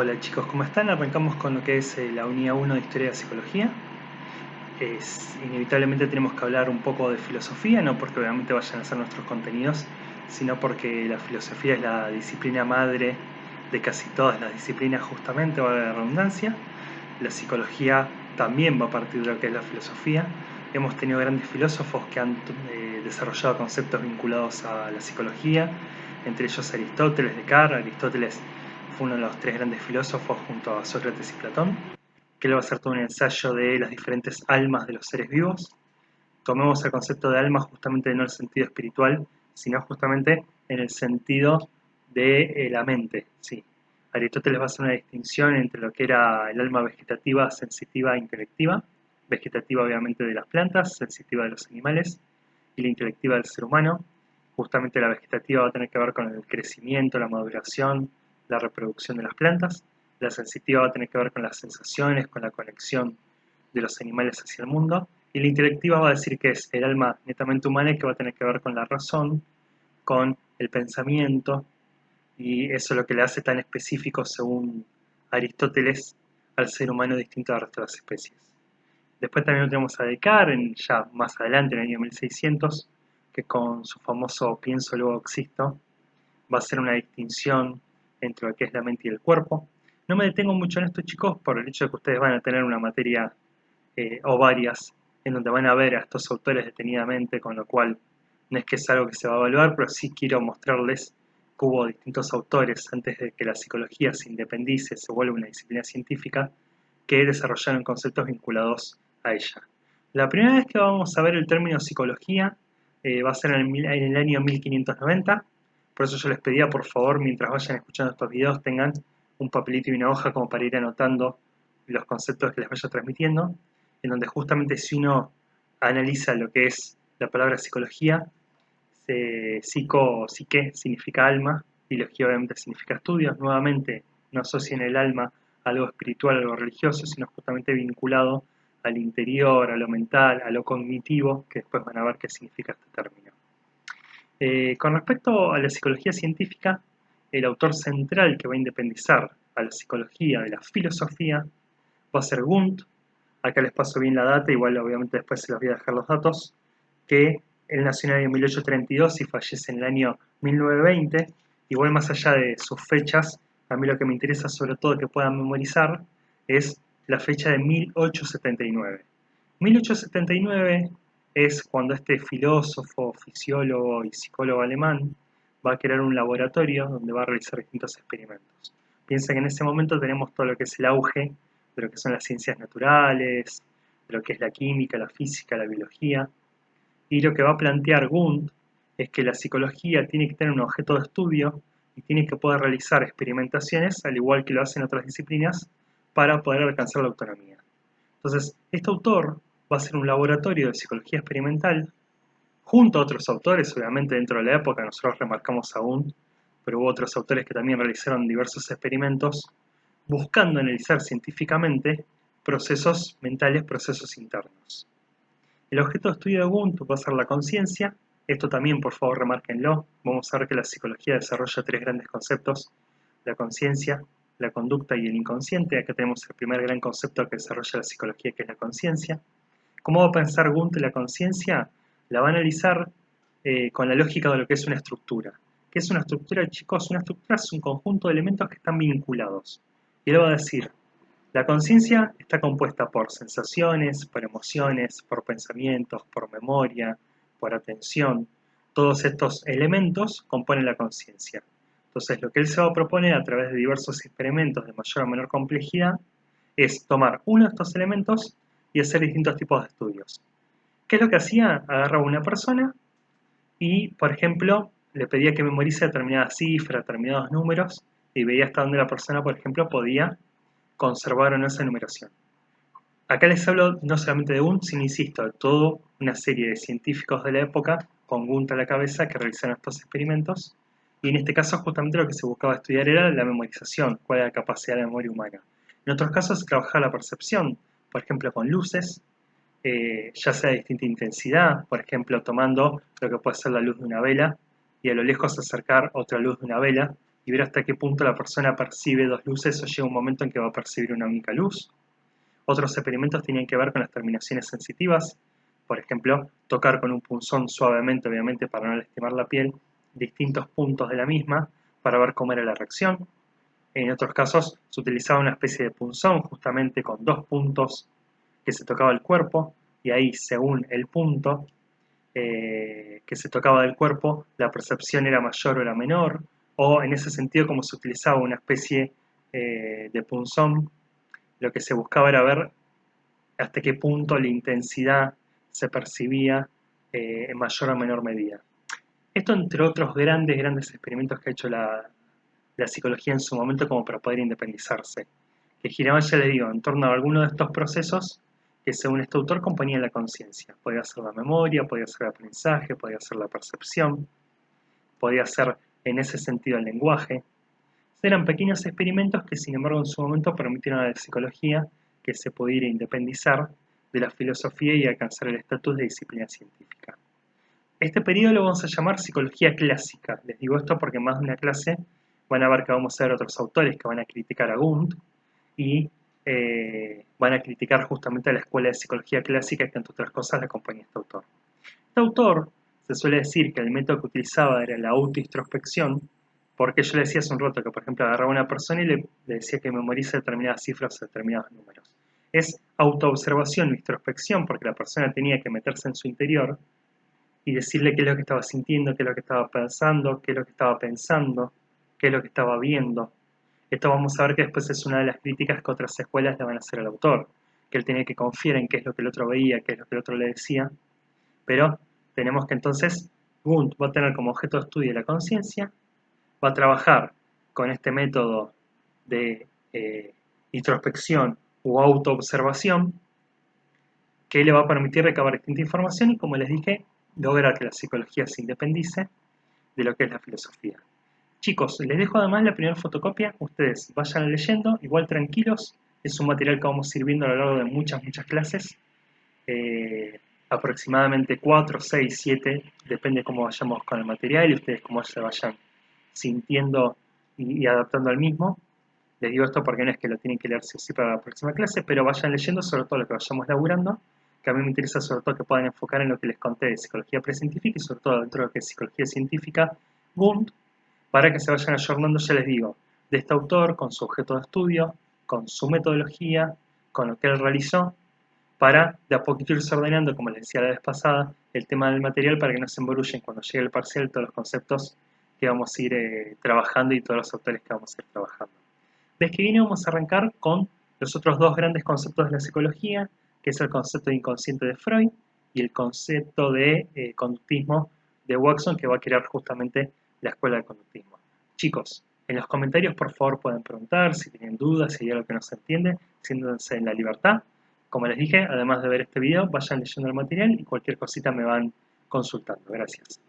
Hola chicos, ¿cómo están? Arrancamos con lo que es la unidad 1 de Historia de la Psicología. Inevitablemente tenemos que hablar un poco de filosofía, no porque obviamente vayan a ser nuestros contenidos, sino porque la filosofía es la disciplina madre de casi todas las disciplinas, justamente, valga la redundancia. La psicología también va a partir de lo que es la filosofía. Hemos tenido grandes filósofos que han desarrollado conceptos vinculados a la psicología, entre ellos Aristóteles, Descartes. Aristóteles fue uno de los tres grandes filósofos junto a Sócrates y Platón, que él va a hacer todo un ensayo de las diferentes almas de los seres vivos. Tomemos el concepto de alma justamente no en el sentido espiritual, sino justamente en el sentido de la mente. Sí. Aristóteles va a hacer una distinción entre lo que era el alma vegetativa, sensitiva e intelectiva. Vegetativa obviamente de las plantas, sensitiva de los animales, y la intelectiva del ser humano. Justamente la vegetativa va a tener que ver con el crecimiento, la maduración, la reproducción de las plantas. La sensitiva va a tener que ver con las sensaciones, con la conexión de los animales hacia el mundo. Y la intelectiva va a decir que es el alma netamente humana y que va a tener que ver con la razón, con el pensamiento, y eso es lo que le hace tan específico, según Aristóteles, al ser humano distinto al resto de las especies. Después también tenemos a Descartes, ya más adelante, en el año 1600, que con su famoso pienso luego existo, va a hacer una distinción entre lo que es la mente y el cuerpo. No me detengo mucho en esto, chicos, por el hecho de que ustedes van a tener una materia o varias en donde van a ver a estos autores detenidamente, con lo cual no es que es algo que se va a evaluar, pero sí quiero mostrarles que hubo distintos autores antes de que la psicología se independice, se vuelva una disciplina científica, que desarrollaron conceptos vinculados a ella. La primera vez que vamos a ver el término psicología va a ser en el año 1590, por eso yo les pedía, por favor, mientras vayan escuchando estos videos, tengan un papelito y una hoja como para ir anotando los conceptos que les vaya transmitiendo, en donde justamente si uno analiza lo que es la palabra psicología, psique significa alma, biología obviamente significa estudios, nuevamente no asocian el alma a algo espiritual, a algo religioso, sino justamente vinculado al interior, a lo mental, a lo cognitivo, que después van a ver qué significa este término. Con respecto a la psicología científica, el autor central que va a independizar a la psicología de la filosofía va a ser Wundt. Acá les paso bien la data, igual obviamente después se los voy a dejar los datos, que él nació en el año 1832 y fallece en el año 1920. Igual más allá de sus fechas, a mí lo que me interesa sobre todo que puedan memorizar es la fecha de 1879. 1879 es cuando este filósofo, fisiólogo y psicólogo alemán va a crear un laboratorio donde va a realizar distintos experimentos. Piensa que en ese momento tenemos todo lo que es el auge de lo que son las ciencias naturales, de lo que es la química, la física, la biología, y lo que va a plantear Wundt es que la psicología tiene que tener un objeto de estudio y tiene que poder realizar experimentaciones, al igual que lo hacen otras disciplinas, para poder alcanzar la autonomía. Entonces, este autor va a ser un laboratorio de psicología experimental, junto a otros autores, obviamente dentro de la época, nosotros remarcamos a Wundt, pero hubo otros autores que también realizaron diversos experimentos, buscando analizar científicamente procesos mentales, procesos internos. El objeto de estudio de Ubuntu va a ser la conciencia. Esto también, por favor, remárquenlo. Vamos a ver que la psicología desarrolla tres grandes conceptos: la conciencia, la conducta y el inconsciente. Acá tenemos el primer gran concepto que desarrolla la psicología, que es la conciencia. ¿Cómo va a pensar Wundt la conciencia? La va a analizar con la lógica de lo que es una estructura. ¿Qué es una estructura, chicos? Una estructura es un conjunto de elementos que están vinculados. Y él va a decir, la conciencia está compuesta por sensaciones, por emociones, por pensamientos, por memoria, por atención. Todos estos elementos componen la conciencia. Entonces, lo que él se va a proponer a través de diversos experimentos de mayor o menor complejidad es tomar uno de estos elementos y hacer distintos tipos de estudios. ¿Qué es lo que hacía? Agarraba a una persona y, por ejemplo, le pedía que memorice determinadas cifras, determinados números, y veía hasta dónde la persona, por ejemplo, podía conservar o no esa numeración. Acá les hablo no solamente de Wundt, sino, insisto, de toda una serie de científicos de la época, con Wundt a la cabeza, que realizaron estos experimentos, y en este caso justamente lo que se buscaba estudiar era la memorización, cuál era la capacidad de la memoria humana. En otros casos se trabajaba la percepción, por ejemplo con luces, ya sea de distinta intensidad, por ejemplo tomando lo que puede ser la luz de una vela y a lo lejos acercar otra luz de una vela y ver hasta qué punto la persona percibe dos luces o llega un momento en que va a percibir una única luz. Otros experimentos tenían que ver con las terminaciones sensitivas, por ejemplo, tocar con un punzón suavemente, obviamente para no lastimar la piel, distintos puntos de la misma para ver cómo era la reacción. En otros casos se utilizaba una especie de punzón justamente con dos puntos que se tocaba el cuerpo y ahí según el punto que se tocaba del cuerpo la percepción era mayor o era menor, o en ese sentido como se utilizaba una especie de punzón, lo que se buscaba era ver hasta qué punto la intensidad se percibía en mayor o menor medida. Esto entre otros grandes experimentos que ha hecho la psicología en su momento como para poder independizarse, que giraban, ya les digo, en torno a alguno de estos procesos que según este autor componían la conciencia. Podía ser la memoria, podía ser el aprendizaje, podía ser la percepción, podía ser en ese sentido el lenguaje. Eran pequeños experimentos que sin embargo en su momento permitieron a la psicología que se pudiera independizar de la filosofía y alcanzar el estatus de disciplina científica. Este periodo lo vamos a llamar psicología clásica. Les digo esto porque en más de una clase van a ver que vamos a ver otros autores que van a criticar a Wundt y van a criticar justamente a la escuela de psicología clásica que entre otras cosas la acompaña este autor. Este autor se suele decir que el método que utilizaba era la autointrospección, porque yo le decía hace un rato que, por ejemplo, agarraba a una persona y le decía que memorice determinadas cifras o determinados números. Es autoobservación o introspección, porque la persona tenía que meterse en su interior y decirle qué es lo que estaba sintiendo, qué es lo que estaba pensando, qué es lo que estaba pensando, qué es lo que estaba viendo. Esto vamos a ver que después es una de las críticas que otras escuelas le van a hacer al autor, que él tenía que confiar en qué es lo que el otro veía, qué es lo que el otro le decía, pero tenemos que entonces, Wundt va a tener como objeto de estudio la conciencia, va a trabajar con este método de introspección u autoobservación, que le va a permitir recabar distinta información y, como les dije, lograr que la psicología se independice de lo que es la filosofía. Chicos, les dejo además la primera fotocopia, ustedes vayan leyendo, igual tranquilos, es un material que vamos a ir viendo a lo largo de muchas clases, aproximadamente 4, 6, 7, depende cómo vayamos con el material y ustedes cómo se vayan sintiendo y adaptando al mismo. Les digo esto porque no es que lo tienen que leer sí o sí para la próxima clase, pero vayan leyendo sobre todo lo que vayamos laburando, que a mí me interesa sobre todo que puedan enfocar en lo que les conté de psicología precientífica y sobre todo dentro de lo que es psicología científica, Wundt, para que se vayan ayornando, ya les digo, de este autor, con su objeto de estudio, con su metodología, con lo que él realizó, para de a poquito irse ordenando, como les decía la vez pasada, el tema del material para que no se embrullen cuando llegue el parcial todos los conceptos que vamos a ir trabajando y todos los autores que vamos a ir trabajando. Vez que viene vamos a arrancar con los otros dos grandes conceptos de la psicología, que es el concepto de inconsciente de Freud y el concepto de conductismo de Watson, que va a crear justamente la escuela de conductismo. Chicos, en los comentarios por favor pueden preguntar si tienen dudas, si hay algo que no se entiende, siéntanse en la libertad. Como les dije, además de ver este video, vayan leyendo el material y cualquier cosita me van consultando. Gracias.